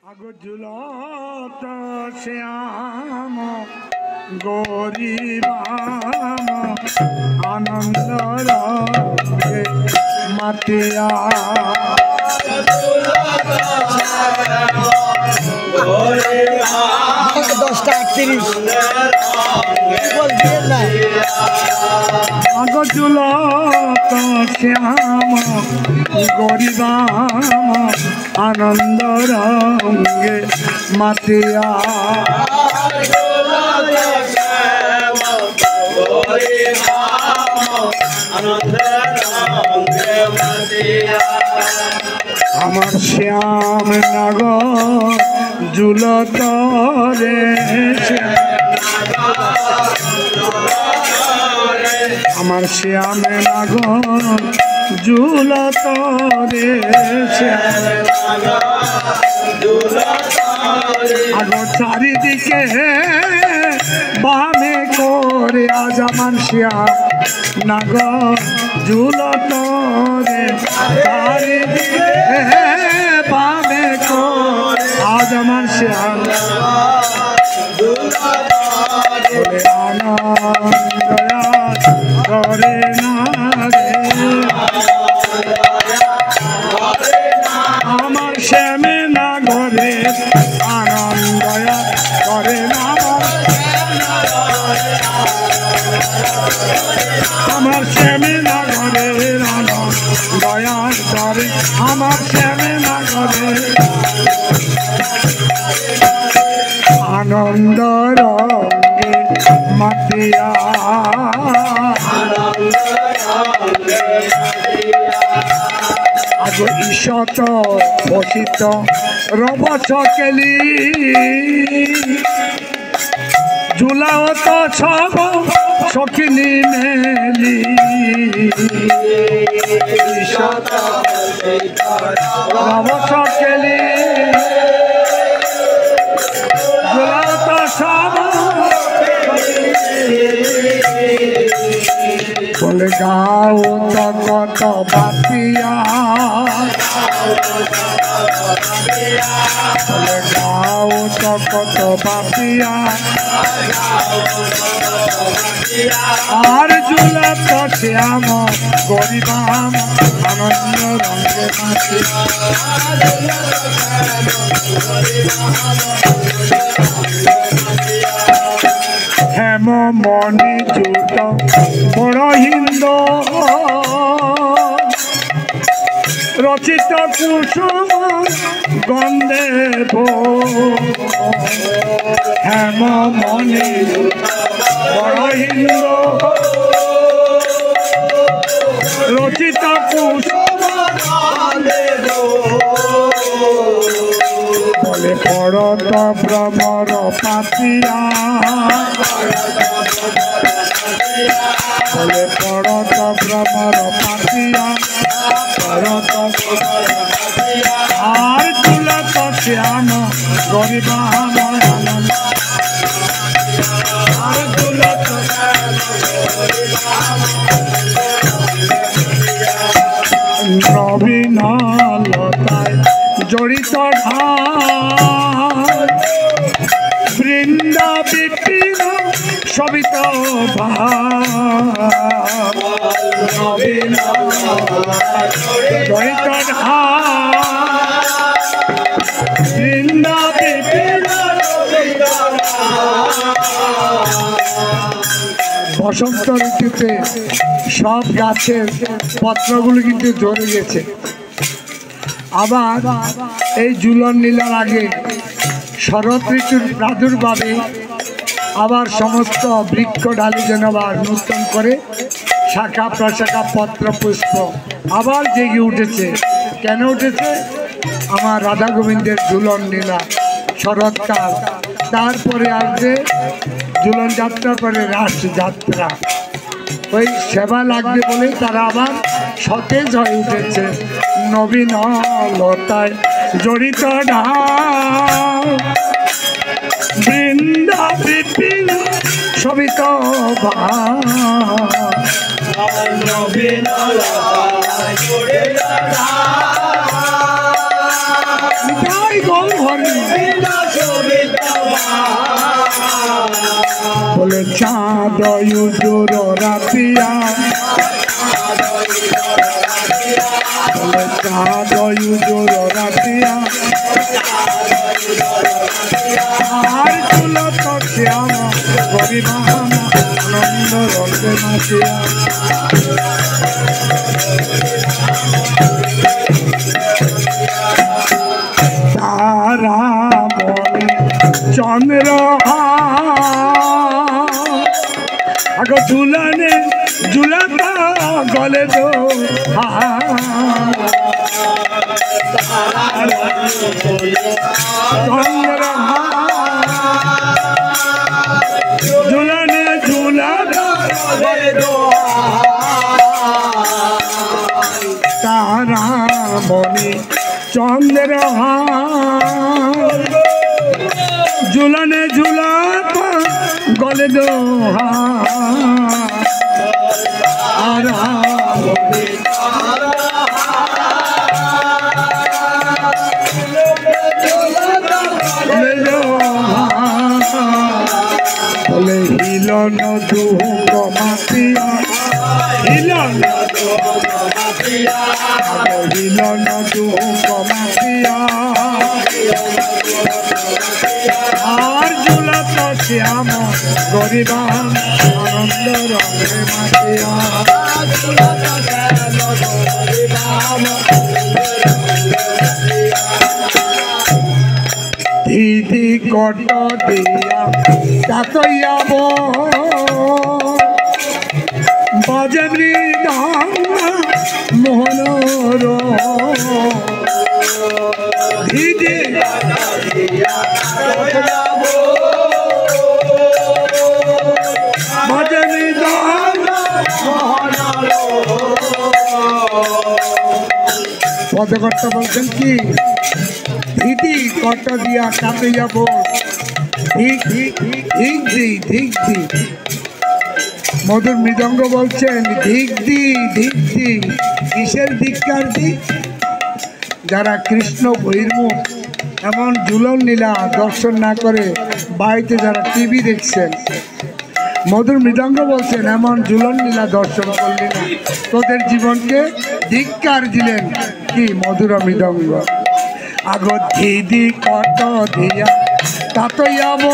আগো ঝুলত শ্যাম গরিবাম আনন্দ রঙে মাতিয়া দশটা 38 আগো ঝুলত শ্যাম গরিবাম আনন্দ রঙে মাতিয়া আমার শ্যাম নগর ঝুলত রে আমার শ্যাম নগর ঝুলত রে আগো চারিদিকে বামে করে আজ আমার শ্যাম নগর ঝুলত রে চারিদিকে বামে করে আজ আমার শ্যাম আনন্দ করে না রে আমার শ্যামে না ঘরে আনন্দ করে না আমার শ্যামে না ঘরে আনন্দ করে আমার শ্যামে না ঘরে আনন্দ রঙে মাতিয়া আজ ঈশত বসিত রব চকেলি ঝুলাওত ছব সখিনী মেলি ঈশত রব চকেলি ঝুলাওত ছব বলে গাও তো কত বাপিয়া বলে গাও তো কত বাপিয়া আর ঝুলত শ্যাম গরিবাম আনন্দ রঙে মাতি হেম মণি জুট বড় হিন্দ রচিত কুসুম গন্ধে হেম মণি বড় হিন্দ রচিত কুসুম বলে পরত ভ্রমর পাতিয়া বলে পরত ভ্রমর পাতিয়া পরত আর ঝুলত শ্যাম গরিবাম আর ঝুলত নবীন লতায় জড়িত ঢাল বৃন্দা বিপিন সবিত নবীন জড়িত ঢাল বৃন্দা বিপিন বসন্ত ঋতুতে সব গাছের পত্রগুলো কিন্তু ঝরে গেছে আবার এই ঝুলন লীলার আগে শরৎ ঋতুর প্রাদুর্ভাবে আবার সমস্ত বৃক্ষ ডালি যেন আবার নূতন করে শাখা প্রশাখা পত্র পুষ্প আবার জেগে উঠেছে কেন উঠেছে আমার রাধা গোবিন্দের ঝুলন লীলা শরৎকাল তারপরে আসবে ঝুলন যাত্রার পরে রাস যাত্রা ওই সেবা লাগবে বলে তারা আবার সতেজ হয়ে উঠেছে নবীন লতায় জড়িত ঢাল বৃন্দা বিপিন সবিত নবীন লতায় জড়িত ঢাল নিতাই গৌর হরি বলে চাঁদ উজোর রাতিয়া বলে চাঁদ উজোর রাতিয়া আর চুলত শ্যাম গরিমা আনন্দ রঙ্গে নাচিয়া তারা মনে চন্দ্র আগ ঝুলানে ঝুলাতা গলে তো চন্দ্র ঝুলানে ঝুলাতা তারা মনে চন্দ্র ঝুলানে ঝুলাতা গলে দো বলে হিলন দুঃখ মাতিয়া হিলন হিলন দুঃখ মাতিয়া আর ঝুলত শ্যাম গরিবা আনন্দ রঙে মাতিয়া দিদি কট দিয়া তাতইয়াব বাজে মৃদঙ্গ মোহনর দিদি বাজে মৃদঙ্গ পদকর্তা বলছেন কি দিদি কট দিয়া কাটে যাব ঠিক ঠিক ঠিক দি ঠিক দি মধুর মৃদঙ্গ বলছেন ধিক দি ধিক দি কিসের ধিক্কার দি যারা কৃষ্ণ বহির্মুখ এমন ঝুলন লীলা দর্শন না করে বাড়িতে যারা টিভি দেখছেন মধুর মৃদঙ্গ বলছেন এমন ঝুলন লীলা দর্শন করলি না তোদের জীবনকে ধিক্কার দিলেন কি মধুর মৃদঙ্গ আগ দিদি কত দিয়া তাতইয়াব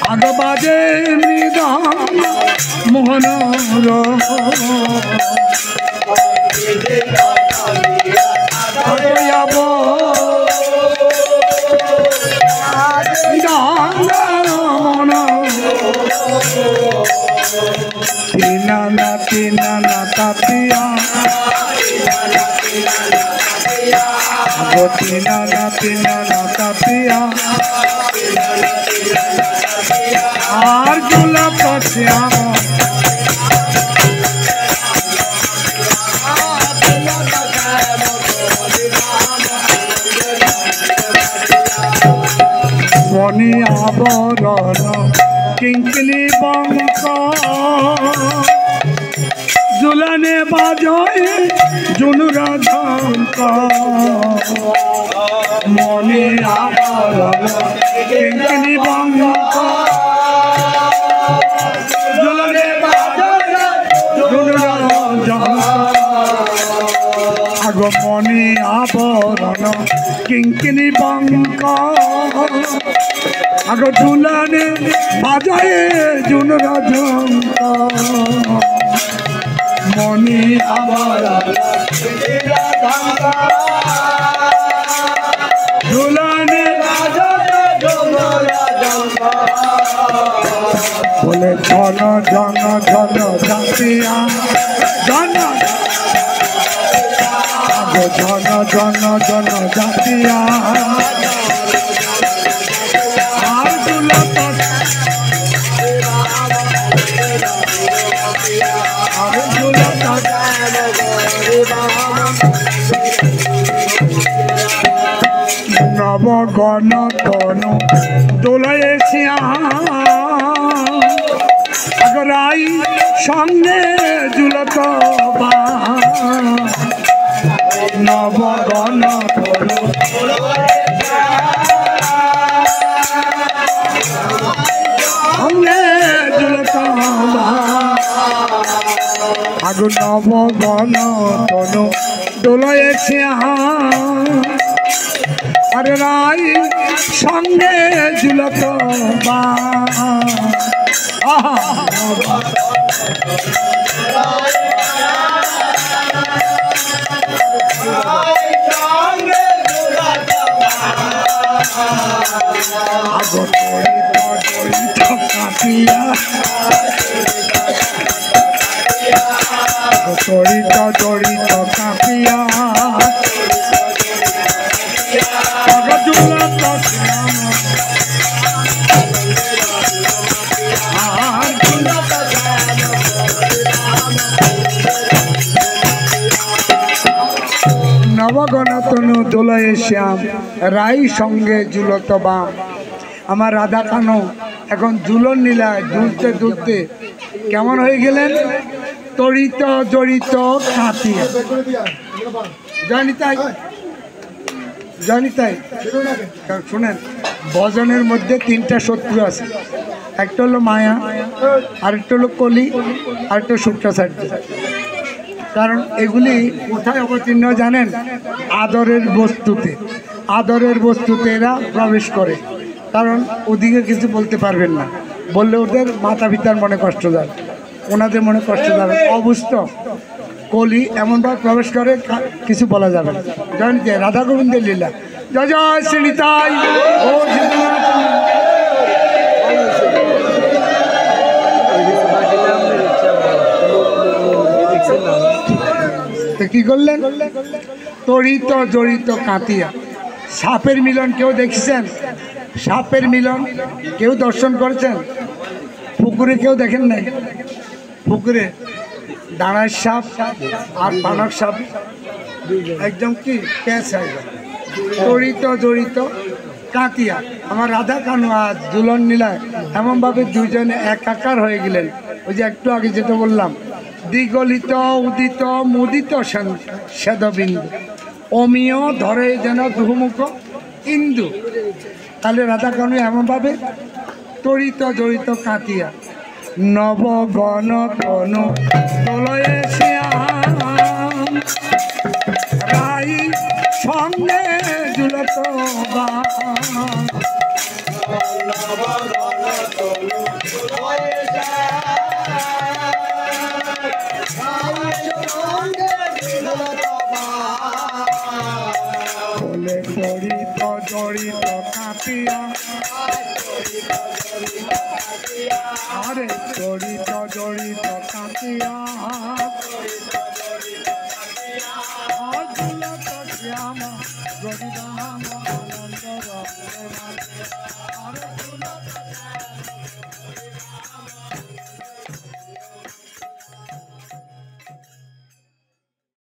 আগ বাজে মৃদঙ্গ মোহনর তাতইয়াব তিনানা তিনানা তাতিয়া তিনানা তিনানা তাতিয়া আর গোলাপ শ্যাম মণি আবরণ কিঙ্কিনি বঙ্ক ঝুলানে বাজয় জুনুরা ঝঙ্ক মণি আবরণ কিঙ্কিনি বঙ্ক ঝুলানে বাজয় জুনুরা ঝঙ্ক আগমনি আবরণ কিঙ্কিনি বঙ্ক আগ ঝুলানে বাজায়ে জুনুরা ঝঙ্ক মনি আবরণ ঝুলানে বলে ঝন ঝন ঝন জাতিয়া ঝন ঝন ঝন ঝন জাতিয়া আর ঝুলত আর ঝুলত নবগণ তনু দোলায় শিয়া আগরাই সঙ্গে ঝুলত বা নবগণ তনু সঙ্গে ঝুলত আগু নবগণ তনু দোলয়ে আরে রাই সঙ্গে ঝুলত বা জড়িত জড়িত কাঁপিয়া নবগণতনু দোলয়ে শ্যাম রাই সঙ্গে ঝুলত বাম। আমার রাধা কানো এখন ঝুলন নীলায় দুলতে দুলতে কেমন হয়ে গেলেন? তড়িত জড়িত কাঁপিয়া। জানিতাই জানিতাই শুনেন, ভজনের মধ্যে তিনটা শত্রু আছে। একটা হলো মায়া, আরেকটা হলো কলি, আরেকটা শুক্রাচার্য। কারণ এগুলি কোথায় অবতীর্ণ জানেন? আদরের বস্তুতে। আদরের বস্তুতে এরা প্রবেশ করে, কারণ ওদিকে কিছু বলতে পারবেন না, বললে ওদের মাতা পিতার মনে কষ্ট যায়, ওনাদের মনে কষ্ট যাবে। অবুঝ কলি এমনভাবে প্রবেশ করে কিছু বলা যাবে না। জানেন যে রাধা গোবিন্দের লীলা। জয় জয় শ্রীনিতাই। কি করলেন? তড়িত জড়িত কাঁতিয়া। সাপের মিলন কেউ দেখেছেন? সাপের মিলন কেউ দর্শন করেছেন? পুকুরে কেউ দেখেন নাই? পুকুরে দাঁড়ার সাপ আর পানক সাপ একদম কি প্যাঁচ হয়ে যায়। তড়িত জড়িত কাঁতিয়া। আমার রাধা কানু আজ ঝুলন নীলায় এমনভাবে দুইজনে একাকার হয়ে গেলেন। ওই যে একটু আগে যেটা বললাম, দ্বিগলিত উদিত মুদিত শ্বেদবিন্দু অমিয় ধরে যেন দুমুখ ইন্দু। তাহলে রাধা কানু এমনভাবে তড়িত জড়িত কাঁতিয়া। নবগণ তনু দোলয়ে শ্যাম রাই সঙ্গে ঝুলত বাম। বলে জড়িত জড়িত কাঁপিয়া, আরে জড়িত জড়িত কাঁপিয়া ঝুলত শ্যাম গরিরাম আনন্দ রমে।